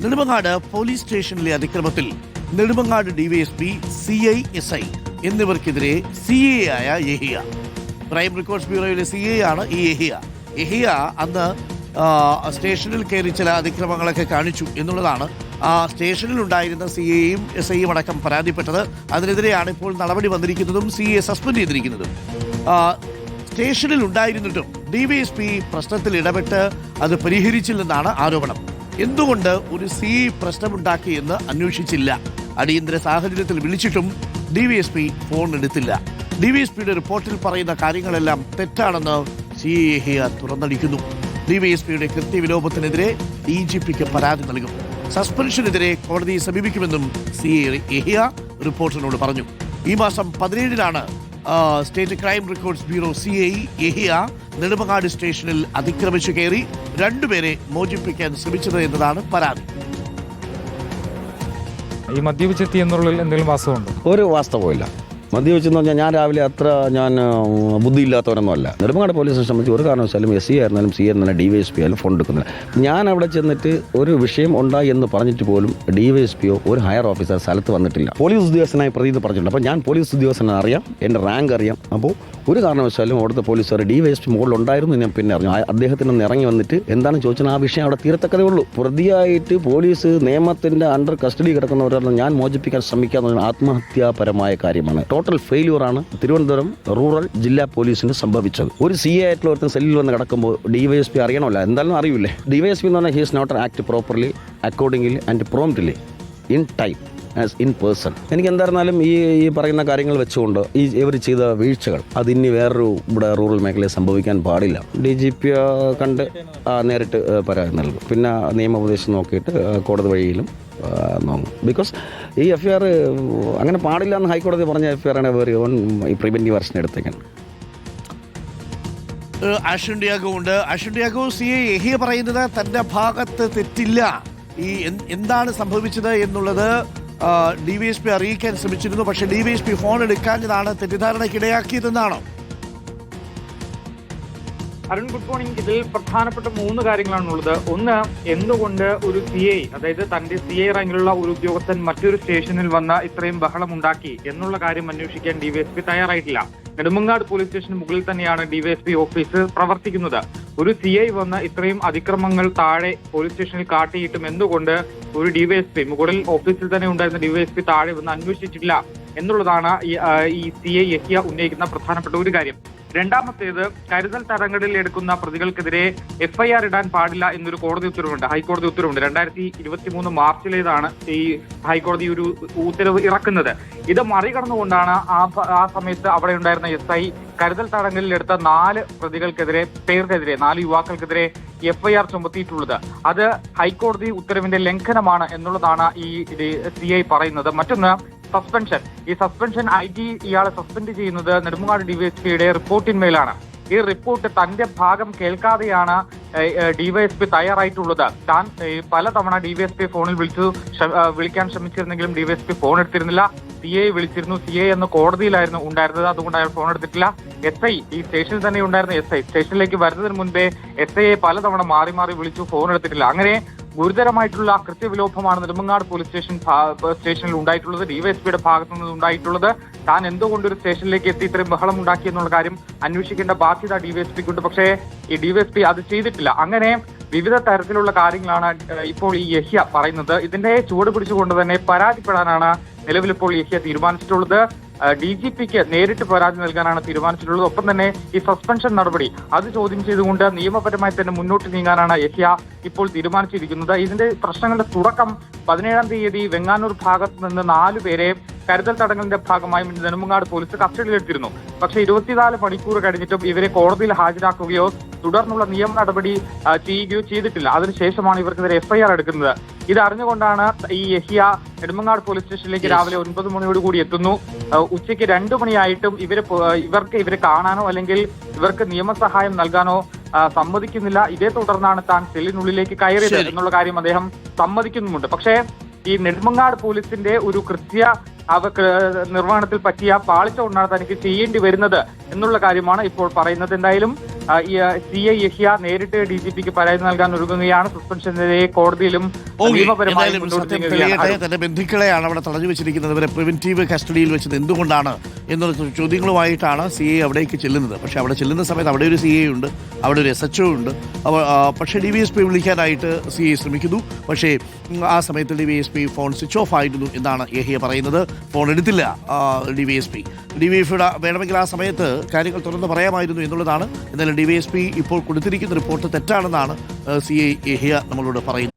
Nedumangad police സ്റ്റേഷനിലെ അതിക്രമത്തിൽ Nedumangad DYSP CI SI എന്നിവർക്കെതിരെ CA ആയ യഹിയ, ക്രൈം റെക്കോർഡ്സ് ബ്യൂറോയിലെ CA ആണ് ഈ യഹിയ അന്ന് സ്റ്റേഷനിൽ കയറി ചില അതിക്രമങ്ങളൊക്കെ കാണിച്ചു എന്നുള്ളതാണ് ആ സ്റ്റേഷനിൽ ഉണ്ടായിരുന്ന CAയും SIയും അടക്കം പരാതിപ്പെട്ടത്. അതിനെതിരെയാണ് ഇപ്പോൾ നടപടി വന്നിരിക്കുന്നതും CA സസ്പെൻഡ് ചെയ്തിരിക്കുന്നതും. സ്റ്റേഷനിൽ ഉണ്ടായിരുന്നിട്ടും ഡിവൈഎസ്പി പ്രശ്നത്തിൽ ഇടപെട്ട് അത് പരിഹരിച്ചില്ലെന്നാണ് ആരോപണം. എന്തുകൊണ്ട് ഒരു CA പ്രശ്നമുണ്ടാക്കിയെന്ന് അന്വേഷിച്ചില്ല? അടിയന്തര സാഹചര്യത്തിൽ വിളിച്ചിട്ടും ഡിവൈഎസ്പി ഫോൺ എടുത്തില്ല. ഡിവൈഎസ്പിയുടെ റിപ്പോർട്ടിൽ പറയുന്ന കാര്യങ്ങളെല്ലാം തെറ്റാണെന്ന് CA യഹിയ തുറന്നടിക്കുന്നു. ഡിവൈഎസ്പിയുടെ കൃത്യവിലോപത്തിനെതിരെ DGPക്ക് പരാതി നൽകും. സസ്പെൻഷനെതിരെ കോടതിയെ സമീപിക്കുമെന്നും CA യഹിയ റിപ്പോർട്ടറിനോട് പറഞ്ഞു. ഈ മാസം 17-നാണ് state crime records bureau CI Yahiya Nedumangad സ്റ്റേഷനിൽ അതിക്രമിച്ചു കയറി 2 പേരെ മോചിപ്പിക്കാൻ ശ്രമിച്ചത് എന്നതാണ് പരാതി. ഈ മദ്യപിച്ചെത്തി എന്നുള്ളതിൽ എന്തെങ്കിലും വാസ്തവമുണ്ടോ? ഒരു വാസ്തവമില്ല. മദ്യപിച്ചെന്ന് പറഞ്ഞാൽ ഞാൻ രാവിലെ അത്ര ബുദ്ധിയില്ലാത്തവരൊന്നും അല്ല. നെടുമങ്ങാട് പോലീസിനെ സംബന്ധിച്ച് ഒരു കാരണവശാലും SI ആയിരുന്നാലും CA ആയിരുന്നാലും DYSP ആയാലും ഫോൺ എടുക്കുന്നില്ല. ഞാൻ അവിടെ ചെന്നിട്ട് ഒരു വിഷയം ഉണ്ടായി എന്ന് പറഞ്ഞിട്ട് പോലും DYSPയോ ഒരു ഹയർ ഓഫീസർ സ്ഥലത്ത് വന്നിട്ടില്ല. പോലീസ് ഉദ്യോഗസ്ഥനായി പ്രതീത് പറഞ്ഞിട്ടുണ്ട്. അപ്പോൾ ഞാൻ പോലീസ് ഉദ്യോഗസ്ഥനെ അറിയാം, എൻ്റെ റാങ്ക് അറിയാം. അപ്പോൾ ഒരു കാരണവശാലും അവിടുത്തെ പോലീസുകാർ DYSP മുകളിലുണ്ടായിരുന്നു ഞാൻ പിന്നെ അറിഞ്ഞു. അദ്ദേഹത്തിന് ഒന്ന് ഇറങ്ങി വന്നിട്ട് എന്താണ് ചോദിച്ചാൽ ആ വിഷയം അവിടെ തീരത്തക്കതേ ഉള്ളൂ. പ്രതിയായിട്ട് പോലീസ് നിയമത്തിൻ്റെ അണ്ടർ കസ്റ്റഡി കിടക്കുന്നവരെല്ലാം ഞാൻ മോചിപ്പിക്കാൻ ശ്രമിക്കാമെന്ന് ആത്മഹത്യാപരമായ കാര്യമാണ്. ടോട്ടൽ ഫെയിലിയറാണ് തിരുവനന്തപുരം റൂറൽ ജില്ലാ പോലീസിന് സംഭവിച്ചത്. ഒരു CA ആയിട്ടുള്ള ഒരുത്തൻ സെല്ലിൽ വന്ന് കിടക്കുമ്പോൾ DYSP അറിയണമല്ലോ, എന്തായാലും അറിയില്ലേ. DYSP എന്ന് പറഞ്ഞാൽ he's not act properly accordingly and promptly in time as in person. എനിക്ക് എന്തായിരുന്നാലും ഈ പറയുന്ന കാര്യങ്ങൾ വെച്ചുകൊണ്ട് ഇവർ ചെയ്ത വീഴ്ചകൾ അതിനി വേറൊരു ഇവിടെ റൂറൽ മേഖലയിൽ സംഭവിക്കാൻ പാടില്ല. DGP കണ്ട് നേരിട്ട് പരാതി നൽകും. പിന്നെ നിയമോപദേശം നോക്കിയിട്ട് കോടതി വഴിയിലും നോക്കും. ബിക്കോസ് ഈ FIR അങ്ങനെ പാടില്ല എന്ന് ഹൈക്കോടതി പറഞ്ഞ FIR ആണ് ഈ പ്രിവെന്റീവ് ആക്ഷൻ എടുത്തേക്കാൻ. ആഷുണ്ടിയാഗോ ഉണ്ട്. ആഷുണ്ടിയാഗോ, CA യഹിയ പറയുന്നത് തൻ്റെ ഭാഗത്ത് തെറ്റില്ല, ഈ എന്താണ് സംഭവിച്ചത് എന്നുള്ളത് DYSP അറിയിക്കാൻ ശ്രമിച്ചിരുന്നു. പക്ഷേ DYSP ഫോൺ എടുക്കാഞ്ഞതാണ് തെറ്റിദ്ധാരണയ്ക്കിടയാക്കിയതെന്നാണോ? Arun, good morning. ഇതിൽ പ്രധാനപ്പെട്ട 3 കാര്യങ്ങളാണുള്ളത്. ഒന്ന്, എന്തുകൊണ്ട് ഒരു CA, അതായത് തന്റെ CA റാങ്കിലുള്ള ഒരു ഉദ്യോഗസ്ഥൻ മറ്റൊരു സ്റ്റേഷനിൽ വന്ന് ഇത്രയും ബഹളം ഉണ്ടാക്കി എന്നുള്ള കാര്യം അന്വേഷിക്കാൻ DYSP തയ്യാറായിട്ടില്ല. നെടുമങ്ങാട് പോലീസ് സ്റ്റേഷന് മുകളിൽ തന്നെയാണ് DYSP ഓഫീസ് പ്രവർത്തിക്കുന്നത്. ഒരു CI വന്ന് ഇത്രയും അതിക്രമങ്ങൾ താഴെ പോലീസ് സ്റ്റേഷനിൽ കാട്ടിയിട്ടും എന്തുകൊണ്ട് ഒരു DYSP മുകളിൽ ഓഫീസിൽ തന്നെ ഉണ്ടായിരുന്ന DYSP താഴെ വന്ന് അന്വേഷിച്ചിട്ടില്ല എന്നുള്ളതാണ് ഈ CI യഹിയ ഉന്നയിക്കുന്ന പ്രധാനപ്പെട്ട ഒരു കാര്യം. രണ്ടാമത്തേത്, കരുതൽ തടങ്കലിൽ എടുക്കുന്ന പ്രതികൾക്കെതിരെ FIR ഇടാൻ പാടില്ല എന്നൊരു കോടതി ഉത്തരവുണ്ട്, ഹൈക്കോടതി ഉത്തരവുണ്ട്. 2023 മാർച്ചിലേതാണ് ഈ ഹൈക്കോടതി ഒരു ഉത്തരവ് ഇറക്കുന്നത്. ഇത് മറികടന്നുകൊണ്ടാണ് ആ സമയത്ത് അവിടെ ഉണ്ടായിരുന്ന SI കരുതൽ തടങ്കലിൽ എടുത്ത 4 പേർക്കെതിരെ 4 യുവാക്കൾക്കെതിരെ FIR ചുമത്തിയിട്ടുള്ളത്. അത് ഹൈക്കോടതി ഉത്തരവിന്റെ ലംഘനമാണ് എന്നുള്ളതാണ് ഈ CI പറയുന്നത്. മറ്റൊന്ന്, സസ്പെൻഷൻ. ഈ സസ്പെൻഷൻ IG ഇയാളെ സസ്പെൻഡ് ചെയ്യുന്നത് നെടുമങ്ങാട് DYSPയുടെ റിപ്പോർട്ടിന്മേലാണ്. ഈ റിപ്പോർട്ട് തന്റെ ഭാഗം കേൾക്കാതെയാണ് DYSP തയ്യാറായിട്ടുള്ളത്. താൻ പലതവണ DYSP ഫോണിൽ വിളിക്കാൻ ശ്രമിച്ചിരുന്നെങ്കിലും DYSP ഫോൺ എടുത്തിരുന്നില്ല. CA വിളിച്ചിരുന്നു. CA എന്ന് കോടതിയിലായിരുന്നു ഉണ്ടായിരുന്നത്, അതുകൊണ്ട് അയാൾ ഫോൺ എടുത്തിട്ടില്ല. SI, ഈ സ്റ്റേഷനിൽ തന്നെ ഉണ്ടായിരുന്ന SI, സ്റ്റേഷനിലേക്ക് വരുന്നതിന് മുൻപേ SIയെ പലതവണ മാറി വിളിച്ചു, ഫോൺ എടുത്തിട്ടില്ല. അങ്ങനെ ഗുരുതരമായിട്ടുള്ള കൃത്യവിലോപമാണ് നെടുമങ്ങാട് പോലീസ് സ്റ്റേഷനിൽ ഉണ്ടായിട്ടുള്ളത്, DYSPയുടെ ഭാഗത്തു നിന്ന് ഉണ്ടായിട്ടുള്ളത്. താൻ എന്തുകൊണ്ട് ഒരു സ്റ്റേഷനിലേക്ക് എത്തി ഇത്രയും ബഹളം ഉണ്ടാക്കി എന്നുള്ള കാര്യം അന്വേഷിക്കേണ്ട ബാധ്യത DYSPക്കുണ്ട്. പക്ഷേ ഈ DYSP അത് ചെയ്തിട്ടില്ല. അങ്ങനെ വിവിധ തരത്തിലുള്ള കാര്യങ്ങളാണ് ഇപ്പോൾ ഈ യഹിയ പറയുന്നത്. ഇതിന്റെ ചുവട് പിടിച്ചുകൊണ്ട് തന്നെ പരാതിപ്പെടാനാണ് നിലവിലിപ്പോൾ യഹിയ തീരുമാനിച്ചിട്ടുള്ളത്. DGPക്ക് നേരിട്ട് പരാതി നൽകാനാണ് തീരുമാനിച്ചിട്ടുള്ളത്. ഒപ്പം തന്നെ ഈ സസ്പെൻഷൻ നടപടി അത് ചോദ്യം ചെയ്തുകൊണ്ട് നിയമപരമായി തന്നെ മുന്നോട്ട് നീങ്ങാനാണ് യഹിയ ഇപ്പോൾ തീരുമാനിച്ചിരിക്കുന്നത്. ഇതിന്റെ പ്രശ്നങ്ങളുടെ തുടക്കം 17-ാം തീയതി വെങ്ങാനൂർ ഭാഗത്ത് നിന്ന് 4 പേരെ കരുതൽ തടങ്കലിന്റെ ഭാഗമായി നെടുമങ്ങാട് പോലീസ് കസ്റ്റഡിയിലെടുത്തിരുന്നു. പക്ഷേ 24 മണിക്കൂർ കഴിഞ്ഞിട്ടും ഇവരെ കോടതിയിൽ ഹാജരാക്കുകയോ തുടർന്നുള്ള നിയമ നടപടി ചെയ്യുകയോ ചെയ്തിട്ടില്ല. അതിനുശേഷമാണ് ഇവർക്കെതിരെ FIR എടുക്കുന്നത്. ഇത് അറിഞ്ഞുകൊണ്ടാണ് ഈ യഹിയ നെടുമങ്ങാട് പോലീസ് സ്റ്റേഷനിലേക്ക് രാവിലെ 9 മണിയോടുകൂടി എത്തുന്നു. ഉച്ചയ്ക്ക് 2 മണിയായിട്ടും ഇവരെ കാണാനോ അല്ലെങ്കിൽ ഇവർക്ക് നിയമസഹായം നൽകാനോ സമ്മതിക്കുന്നില്ല. ഇതേ തുടർന്നാണ് താൻ സെല്ലിനുള്ളിലേക്ക് കയറിയത് എന്നുള്ള കാര്യം അദ്ദേഹം സമ്മതിക്കുന്നുമുണ്ട്. പക്ഷേ ഈ നെടുമങ്ങാട് പോലീസിന്റെ ഒരു നിർവഹണത്തിൽ പറ്റിയ പാളിച്ച കൊണ്ടാണ് തനിക്ക് ചെയ്യേണ്ടി വരുന്നത് എന്നുള്ള കാര്യമാണ് ഇപ്പോൾ പറയുന്നത്. എന്തായാലും CI യഹിയ നേരിട്ട് DGPക്ക് പരാതി നൽകാൻ ഒരുങ്ങുകയാണ്. സസ്പെൻഷനെതിരെ കോടതിയിലും നിയമപരമായി മുന്നോട്ട് നീങ്ങുകയാണ്. തന്റെ ബന്ധുക്കളെയാണ് അവിടെ തടഞ്ഞു വെച്ചിരിക്കുന്നത്. ഇവരെ പ്രിവെന്റീവ് കസ്റ്റഡിയിൽ വെച്ചത് എന്തുകൊണ്ടാണ് എന്നുള്ള ചോദ്യങ്ങളുമായിട്ടാണ് CI അവിടേക്ക് ചെല്ലുന്നത്. പക്ഷെ അവിടെ ചെല്ലുന്ന സമയത്ത് അവിടെ ഒരു CI ഉണ്ട്, അവിടെ ഒരു SHO ഉണ്ട്. പക്ഷേ DVSP വിളിക്കാനായിട്ട് CI ശ്രമിക്കുന്നു. പക്ഷേ ആ സമയത്ത് DVSP ഫോൺ സ്വിച്ച് ഓഫ് ആയിരുന്നു എന്നാണ് യഹിയ പറയുന്നത്. ഫോൺ എടുത്തില്ല DVSP. വേണമെങ്കിൽ ആ സമയത്ത് കാര്യങ്ങൾ തുറന്ന് പറയാമായിരുന്നു എന്നുള്ളതാണ്. എന്നാലും DVSP ഇപ്പോൾ കൊടുത്തിരിക്കുന്ന റിപ്പോർട്ട് തെറ്റാണെന്നാണ് CI യഹിയ നമ്മളോട് പറയുന്നത്.